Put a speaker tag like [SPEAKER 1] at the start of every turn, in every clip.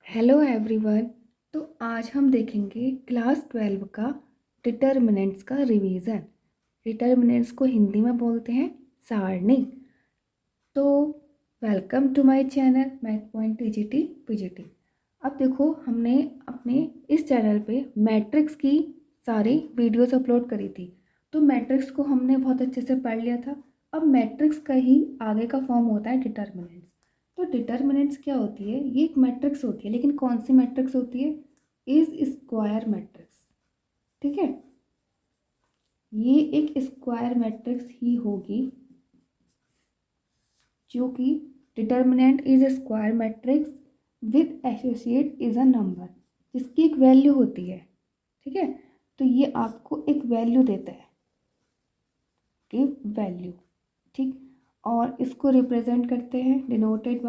[SPEAKER 1] Hello everyone. तो आज हम देखेंगे क्लास 12 का डिटर्मिनेंट्स का रिवीजन। डिटर्मिनेंट्स को हिंदी में बोलते हैं सारणी। तो welcome to my channel math point TGT PGT. अब देखो, हमने अपने इस चैनल पे मैट्रिक्स की सारी वीडियोस अपलोड करी थी। तो मैट्रिक्स को हमने बहुत अच्छे से पढ़ लिया था। अब मैट्रिक्स का ही आगे का फॉर्म होता है डिटर्मिनेंट्स। तो डिटर्मिनेंट्स क्या होती है? ये एक मैट्रिक्स होती है, लेकिन कौन सी मैट्रिक्स होती है? Is square matrix. ठीक है, ये एक स्क्वायर मैट्रिक्स ही होगी, जो कि determinant is square matrix with associate is a number, जिसकी एक वैल्यू होती है। ठीक है, तो ये आपको एक वैल्यू देता है, गिव वैल्यू। ठीक, और इसको रिप्रेजेंट करते हैं डिनोटेड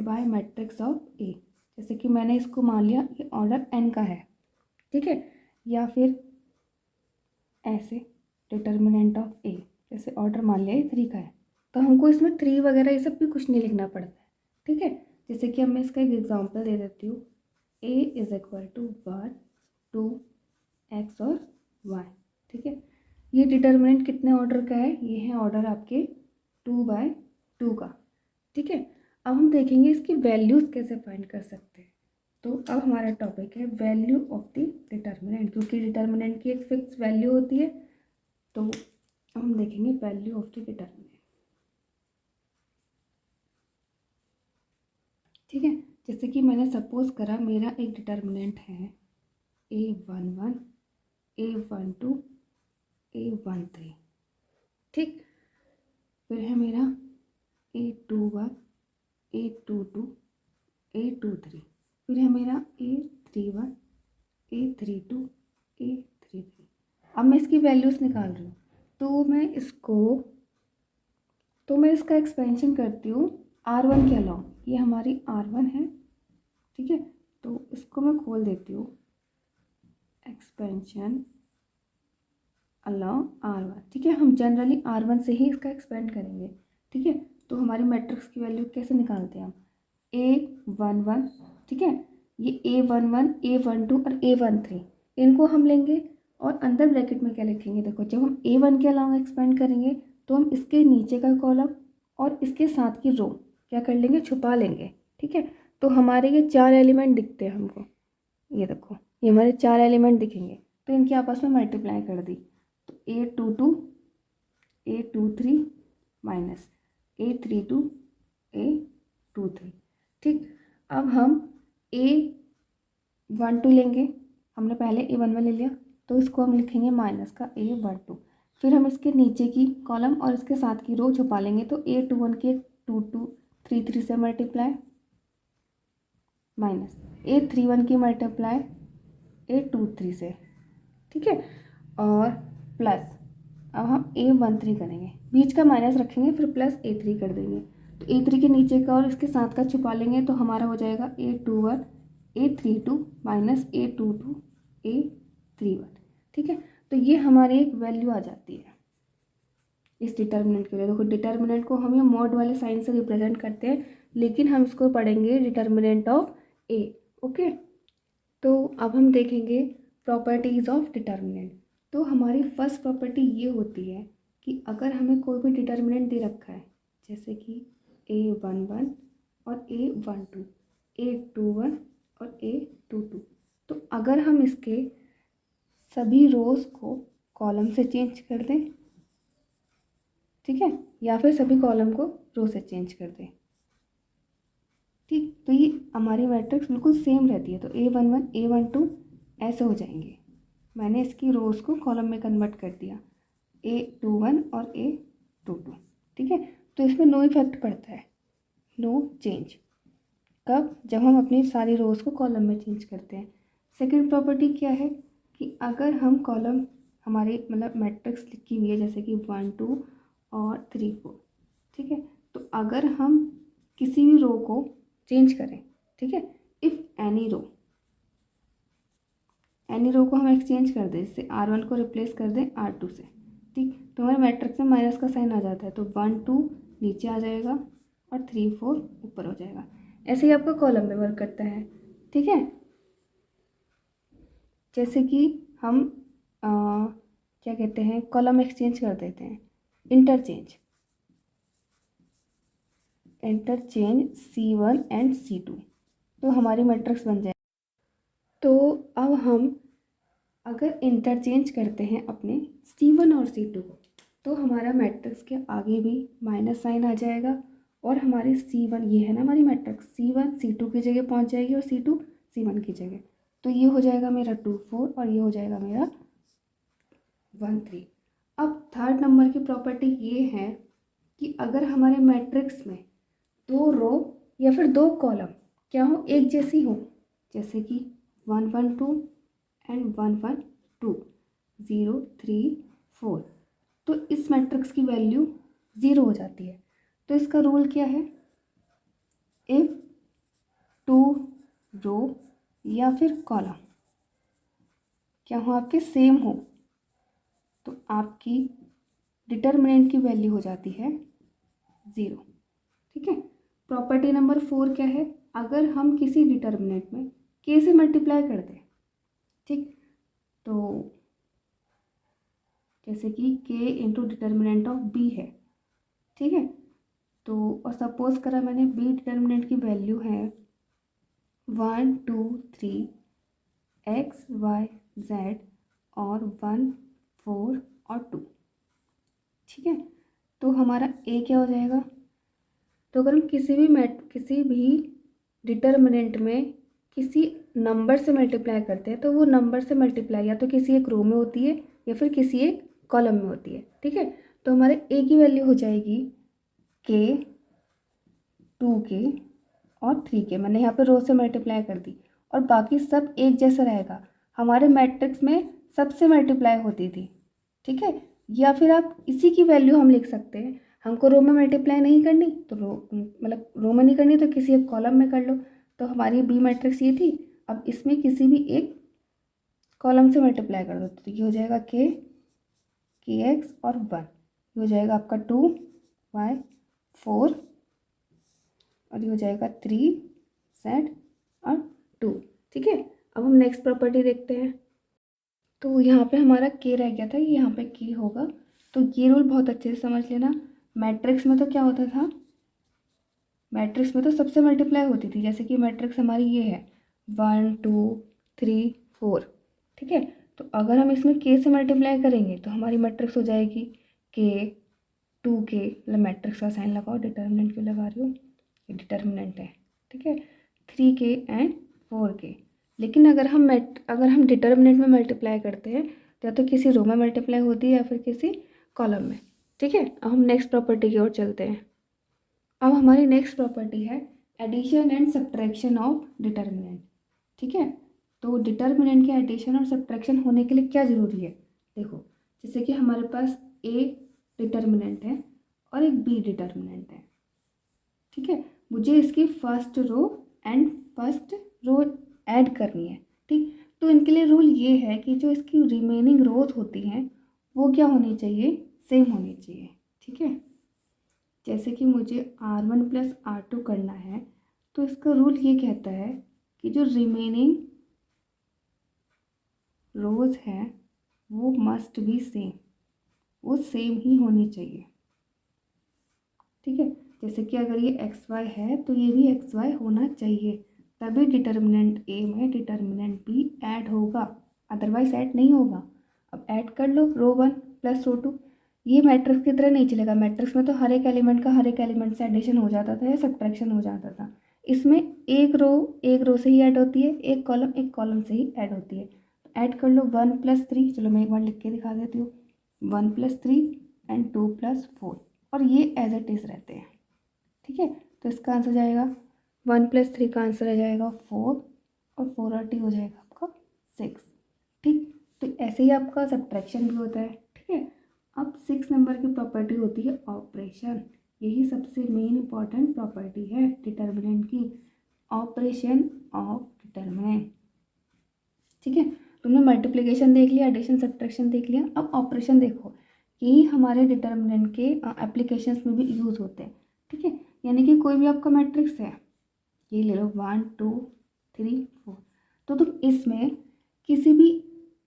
[SPEAKER 1] बाय मैट्रिक्स ऑफ ए। जैसे कि मैंने इसको मान लिया ये ऑर्डर एन का है। ठीक है, या फिर ऐसे डिटर्मिनेंट ऑफ ए, जैसे ऑर्डर मान लिया ये 3 का है, तो हमको इसमें 3 वगैरह ये सब भी कुछ नहीं लिखना पड़ता है। ठीक है, जैसे कि अब मैं इसका एक एग्जांपल दे देती हूँ। ए इज इक्वल टू 1 2 एक्स और वाई। ठीक है, ये डिटर्मिनेंट कितने ऑर्डर का है? ये है ऑर्डर आपके 2/2 का। ठीक है, अब हम देखेंगे इसकी वैल्यूज़ कैसे फाइंड कर सकते हैं। तो अब हमारा टॉपिक है वैल्यू ऑफ द डिटर्मिनेंट, क्योंकि डिटर्मिनेंट की एक फिक्स वैल्यू होती है। तो अब हम देखेंगे वैल्यू ऑफ द डिटर्मिनेंट। ठीक है, जैसे कि मैंने सपोज करा मेरा एक डिटर्मिनेंट है A11 A12 A13। ठीक, फिर है मेरा A21 A22 A23, फिर है मेरा A31 A32 A33। अब मैं इसकी वैल्यूज़ निकाल रही हूँ, तो मैं इसका एक्सपेंशन करती हूँ R1 के अलावा। ये हमारी R1 है। ठीक है, तो इसको मैं खोल देती हूँ, एक्सपेंशन अलाउ R1। ठीक है, हम जनरली R1 से ही इसका एक्सपेंड करेंगे। ठीक है, तो हमारी मैट्रिक्स की वैल्यू कैसे निकालते हैं हम? A11। ठीक है, ये A11 A12 और A13 इनको हम लेंगे, और अंदर ब्रैकेट में क्या लिखेंगे? देखो, जब हम A1 के अलावा एक्सपेंड करेंगे तो हम इसके नीचे का कॉलम और इसके साथ की रो क्या कर लेंगे? छुपा लेंगे। ठीक है, तो हमारे ये 4 एलिमेंट दिखते हैं हमको। ये देखो, ये हमारे 4 एलिमेंट दिखेंगे, तो इनकी आपस में मल्टीप्लाई कर दी। तो A22 A23 minus A32 A23। ठीक, अब हम A12 लेंगे। हमने पहले A11 ले लिया, तो इसको हम लिखेंगे माइनस का A12। फिर हम इसके नीचे की कॉलम और इसके साथ की रो छुपा लेंगे। तो A21 के 2 से मल्टीप्लाई माइनस A31 की मल्टीप्लाई A23 से। ठीक है, और प्लस अब हम A13 करेंगे, बीच का माइनस रखेंगे, फिर प्लस A3 कर देंगे। तो A3 के नीचे का और इसके साथ का छुपा लेंगे, तो हमारा हो जाएगा A21 A32 minus A22 A31। ठीक है, तो ये हमारी एक वैल्यू आ जाती है इस डिटर्मिनेंट के लिए। देखो, डिटर्मिनेंट को हम ये मॉड वाले साइन से रिप्रेजेंट करते हैं, लेकिन हम इसको पढ़ेंगे डिटर्मिनेंट ऑफ ए। ओके, तो अब हम देखेंगे प्रॉपर्टीज़ ऑफ डिटर्मिनेंट। तो हमारी फर्स्ट प्रॉपर्टी ये होती है कि अगर हमें कोई भी डिटर्मिनेंट दे रखा है, जैसे कि A11 और A12 A21 और A22, तो अगर हम इसके सभी रोज़ को कॉलम से चेंज कर दें, ठीक है, या फिर सभी कॉलम को रो से चेंज कर दें, ठीक, तो ये हमारी मैट्रिक्स बिल्कुल सेम रहती है। तो A11 A12 ऐसे हो जाएंगे। मैंने इसकी रोज़ को कॉलम में कन्वर्ट कर दिया, A21 और A22। ठीक है, तो इसमें नो इफेक्ट पड़ता है, नो चेंज। कब? जब हम अपनी सारी रोज़ को कॉलम में चेंज करते हैं। सेकंड प्रॉपर्टी क्या है कि अगर हम कॉलम हमारी मतलब मैट्रिक्स लिखी हुई है, जैसे कि 1 2 और 3 4, ठीक है, तो अगर हम किसी भी रो को चेंज करें, ठीक है, इफ़ एनी रो को हम एक्सचेंज कर दें, जैसे R1 को रिप्लेस कर दें R2 से, ठीक, तो हमारे मैट्रिक्स में माइनस का साइन आ जाता है। तो 1 2 नीचे आ जाएगा और 3 4 ऊपर हो जाएगा। ऐसे ही आपका कॉलम में वर्क करता है, ठीक है। जैसे कि हम क्या कहते हैं, कॉलम एक्सचेंज कर देते हैं, इंटरचेंज C1 एंड C2, तो हमारी मैट्रिक्स बन जाए। तो अब हम अगर इंटरचेंज करते हैं अपने C1 और C2 को, तो हमारा मैट्रिक्स के आगे भी माइनस साइन आ जाएगा और हमारे C1, ये है ना हमारी मैट्रिक्स, C1 C2 की जगह पहुंच जाएगी और C2 C1 की जगह। तो ये हो जाएगा मेरा 2 4 और ये हो जाएगा मेरा 1 3। अब थर्ड नंबर की प्रॉपर्टी ये है कि अगर हमारे मैट्रिक्स में 2 रो या फिर 2 कॉलम क्या हो, एक जैसी हो, जैसे कि 1 1 2 एंड 1 1 2 0 3 4, तो इस मैट्रिक्स की वैल्यू 0 हो जाती है। तो इसका रूल क्या है, इफ 2 रो या फिर कॉलम क्या हो आपके सेम हो, तो आपकी डिटर्मिनेंट की वैल्यू हो जाती है 0, ठीक है। प्रॉपर्टी नंबर 4 क्या है, अगर हम किसी डिटर्मिनेंट में k से मल्टीप्लाई कर दें, ठीक, तो जैसे कि k into determinant of b है, ठीक है। तो और सपोज करा मैंने b डिटर्मिनेंट की वैल्यू है 1 2 3 x y z और 1 4 और 2, ठीक है। तो हमारा a क्या हो जाएगा, तो अगर हम किसी भी डिटर्मिनेंट में किसी नंबर से मल्टीप्लाई करते हैं, तो वो नंबर से मल्टीप्लाई या तो किसी एक रो में होती है या फिर किसी एक कॉलम में होती है, ठीक है। तो हमारे a की वैल्यू हो जाएगी k 2k और 3k, मैंने यहाँ पे रो से मल्टीप्लाई कर दी और बाकी सब एक जैसा रहेगा। हमारे मैट्रिक्स में सबसे मल्टीप्लाई होती थी, ठीक है। या फिर आप इसी की वैल्यू हम लिख सकते हैं, हमको रो में मल्टीप्लाई नहीं करनी तो रो में नहीं करनी तो किसी एक कॉलम में कर लो। तो हमारी बी मैट्रिक्स ये थी, अब इसमें किसी भी एक कॉलम से मल्टीप्लाई कर दो, तो ये हो जाएगा के एक्स और 1, ये हो जाएगा आपका 2 y 4 और ये हो जाएगा 3 z और 2, ठीक है। अब हम नेक्स्ट प्रॉपर्टी देखते हैं। तो यहाँ पे हमारा के रह गया था, यहाँ पे के होगा। तो ये रूल बहुत अच्छे से समझ लेना। मैट्रिक्स में तो क्या होता था, मैट्रिक्स में तो सबसे मल्टीप्लाई होती थी, जैसे कि मैट्रिक्स हमारी ये है 1 2 3 4, ठीक है। तो अगर हम इसमें के से मल्टीप्लाई करेंगे तो हमारी मैट्रिक्स हो जाएगी के 2k, मतलब मैट्रिक्स का साइन लगाओ, डिटर्मिनेंट क्यों लगा रही हो, ये डिटर्मिनेंट है, ठीक है, 3k एंड 4k। लेकिन अगर हम डिटर्मिनेंट में मल्टीप्लाई करते हैं तो या तो किसी रो में मल्टीप्लाई होती है या फिर किसी कॉलम में, ठीक है। अब हम नेक्स्ट प्रॉपर्टी की ओर चलते हैं। अब हमारी नेक्स्ट प्रॉपर्टी है addition and subtraction of determinant, ठीक है। तो डिटर्मिनेंट के एडिशन और सब्ट्रैक्शन होने के लिए क्या ज़रूरी है, देखो, जैसे कि हमारे पास ए डिटर्मिनेंट है और एक बी डिटर्मिनेंट है, ठीक है। मुझे इसकी first row and first row add करनी है, ठीक। तो इनके लिए रूल ये है कि जो इसकी रिमेनिंग रोज होती हैं वो क्या होनी चाहिए, सेम होनी चाहिए, ठीक है। जैसे कि मुझे R1 प्लस R2 करना है, तो इसका रूल ये कहता है कि जो रिमेनिंग रोज है वो मस्ट बी सेम, वो सेम ही होनी चाहिए, ठीक है। जैसे कि अगर ये एक्स वाई है तो ये भी एक्स वाई होना चाहिए, तभी डिटर्मिनेंट ए में डिटर्मिनेंट बी ऐड होगा, अदरवाइज ऐड नहीं होगा। अब ऐड कर लो रो 1 प्लस रो 2, ये मैट्रिक्स की तरह नहीं चलेगा। मैट्रिक्स में तो हर एक एलिमेंट का हर एक एलिमेंट से एडिशन हो जाता था या सब्ट्रैक्शन हो जाता था, इसमें एक रो से ही ऐड होती है, एक कॉलम से ही ऐड होती है। ऐड कर लो 1 प्लस 3, चलो मैं एक बार लिख के दिखा देती हूँ, 1 प्लस 3 एंड 2 प्लस 4, और ये एज इट इज़ रहते हैं, ठीक है। तो इसका आंसर जाएगा 1 प्लस 3 का आंसर आ जाएगा 4 और 4 और टी हो जाएगा आपका 6, ठीक। तो ऐसे ही आपका सब्ट्रैक्शन भी होता है, ठीक है। अब 6 नंबर की प्रॉपर्टी होती है ऑपरेशन, यही सबसे मेन इंपॉर्टेंट प्रॉपर्टी है डिटर्मिनेंट की, ऑपरेशन ऑफ डिटर्मिनेंट, ठीक है। तुमने मल्टीप्लिकेशन देख लिया, एडिशन सब्ट्रैक्शन देख लिया, अब ऑपरेशन देखो, यही हमारे डिटर्मिनेंट के एप्लीकेशंस में भी यूज़ होते हैं, ठीक है। यानी कि कोई भी आपका मैट्रिक्स है, ये ले लो 1 2 3 4, तो तुम इसमें किसी भी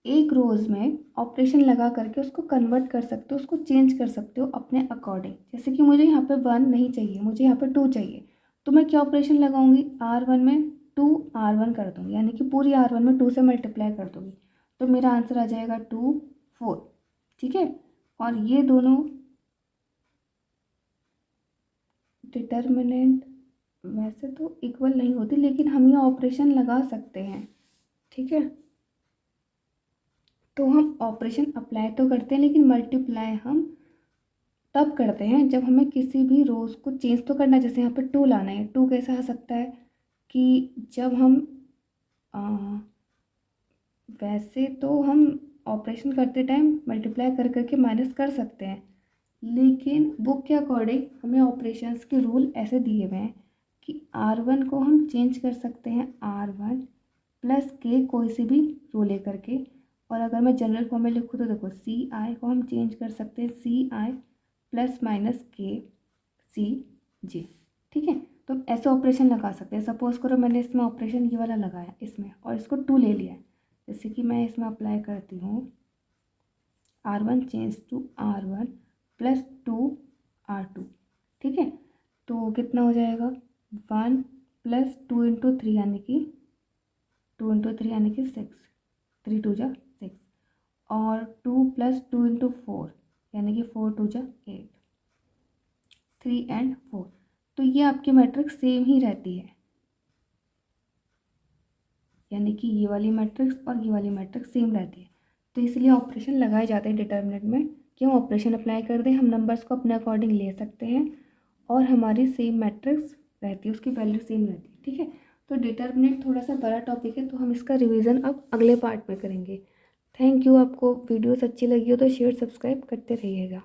[SPEAKER 1] एक रोज़ में ऑपरेशन लगा करके उसको कन्वर्ट कर सकते हो, उसको चेंज कर सकते हो अपने अकॉर्डिंग। जैसे कि मुझे यहाँ पे 1 नहीं चाहिए, मुझे यहाँ पे 2 चाहिए, तो मैं क्या ऑपरेशन लगाऊंगी, R1 में 2 R1 कर दूँगी, यानी कि पूरी R1 में 2 से मल्टीप्लाई कर दूँगी, तो मेरा आंसर आ जाएगा 2 4। ठीक है, और ये दोनों डिटर्मिनेंट वैसे तो इक्वल नहीं होती, लेकिन हम ये ऑपरेशन लगा सकते हैं। ठीक है, तो हम ऑपरेशन अप्लाई तो करते हैं, लेकिन मल्टीप्लाई हम तब करते हैं जब हमें किसी भी रोज़ को चेंज तो करना है। जैसे यहाँ पे 2 लाना है, 2 कैसे आ सकता है कि जब हम आ, वैसे तो हम ऑपरेशन करते टाइम मल्टीप्लाई कर करके माइनस कर सकते हैं, लेकिन बुक के अकॉर्डिंग हमें ऑपरेशंस के रूल ऐसे दिए हुए हैं कि R1 को हम चेंज कर सकते हैं R1 प्लस के कोई सी भी रो लेकर के, और अगर मैं जनरल फॉर्म में लिखूँ तो देखो CI को हम चेंज कर सकते हैं CI प्लस माइनस के CJ। ठीक है, तो हम ऐसे ऑपरेशन लगा सकते हैं। सपोज करो मैंने इसमें ऑपरेशन ये वाला लगाया इसमें, और इसको 2 ले लिया है, जैसे कि मैं इसमें अप्लाई करती हूँ R1 change to R1 plus 2 R2। ठीक है, तो कितना हो जाएगा 1 प्लस 2 इंटू 3 यानी कि 2 इंटू 3 यानी कि 6, 3 2 जा 6, और 2 प्लस 2 इंटू 4 यानी कि 4 2 जा 8, 3 एंड 4। तो ये आपकी मैट्रिक्स सेम ही रहती है, यानी कि ये वाली मैट्रिक्स और ये वाली मैट्रिक्स सेम रहती है। तो इसलिए ऑपरेशन लगाए जाते हैं डिटर्मिनेंट में कि हम ऑपरेशन अप्लाई कर दें, हम नंबर्स को अपने अकॉर्डिंग ले सकते हैं और हमारी सेम मैट्रिक्स रहती है, उसकी वैल्यू सेम रहती है। ठीक है, तो डिटर्मिनेंट थोड़ा सा बड़ा टॉपिक है, तो हम इसका रिवीजन अब अगले पार्ट में करेंगे। Thank you. आपको वीडियोस अच्छी लगी हो तो शेयर सब्सक्राइब करते रहिएगा।